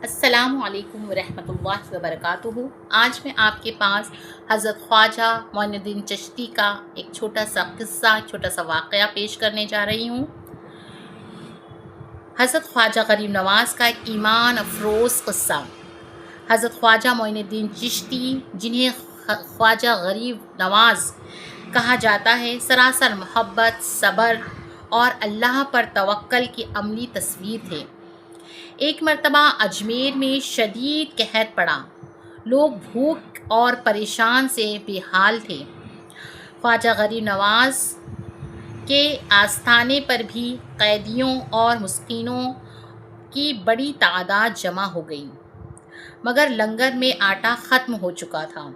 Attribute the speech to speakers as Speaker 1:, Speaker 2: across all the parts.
Speaker 1: السلام علیکم ورحمۃ اللہ وبرکاتہ۔ آج میں آپ کے پاس حضرت خواجہ معین الدین چشتی کا ایک چھوٹا سا قصہ، چھوٹا سا واقعہ پیش کرنے جا رہی ہوں۔ حضرت خواجہ غریب نواز کا ایک ایمان افروز قصہ۔ حضرت خواجہ معین الدین چشتی، جنہیں خواجہ غریب نواز کہا جاتا ہے، سراسر محبت، صبر اور اللہ پر توکل کی عملی تصویر تھے۔ ایک مرتبہ اجمیر میں شدید قحط پڑا، لوگ بھوک اور پریشان سے بے حال تھے۔ خواجہ غریب نواز کے آستانے پر بھی قیدیوں اور مسکینوں کی بڑی تعداد جمع ہو گئی، مگر لنگر میں آٹا ختم ہو چکا تھا۔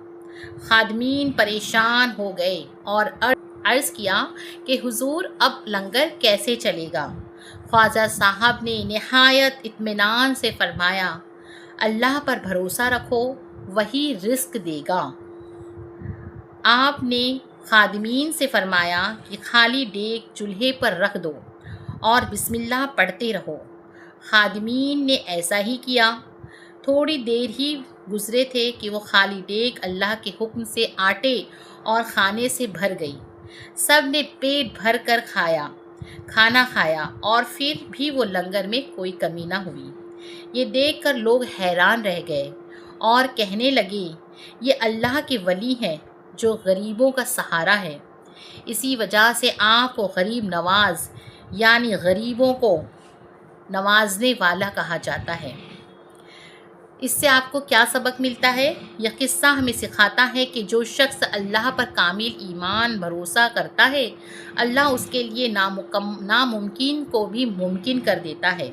Speaker 1: خادمین پریشان ہو گئے اور عرض کیا کہ حضور، اب لنگر کیسے چلے گا؟ خواجہ صاحب نے نہایت اطمینان سے فرمایا، اللہ پر بھروسہ رکھو، وہی رزق دے گا۔ آپ نے خادمین سے فرمایا کہ خالی دیگ چولہے پر رکھ دو اور بسم اللہ پڑھتے رہو۔ خادمین نے ایسا ہی کیا۔ تھوڑی دیر ہی گزرے تھے کہ وہ خالی دیگ اللہ کے حکم سے آٹے اور کھانے سے بھر گئی۔ سب نے پیٹ بھر کر کھانا کھایا اور پھر بھی وہ لنگر میں کوئی کمی نہ ہوئی۔ یہ دیکھ کر لوگ حیران رہ گئے اور کہنے لگے، یہ اللہ کے ولی ہیں جو غریبوں کا سہارا ہے۔ اسی وجہ سے آپ کو غریب نواز یعنی غریبوں کو نوازنے والا کہا جاتا ہے۔ اس سے آپ کو کیا سبق ملتا ہے؟ یہ قصہ ہمیں سکھاتا ہے کہ جو شخص اللہ پر کامل ایمان بھروسہ کرتا ہے، اللہ اس کے لیے ناممکن کو بھی ممکن کر دیتا ہے،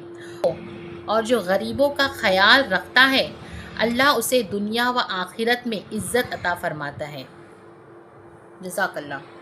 Speaker 1: اور جو غریبوں کا خیال رکھتا ہے، اللہ اسے دنیا و آخرت میں عزت عطا فرماتا ہے۔ جزاک اللہ۔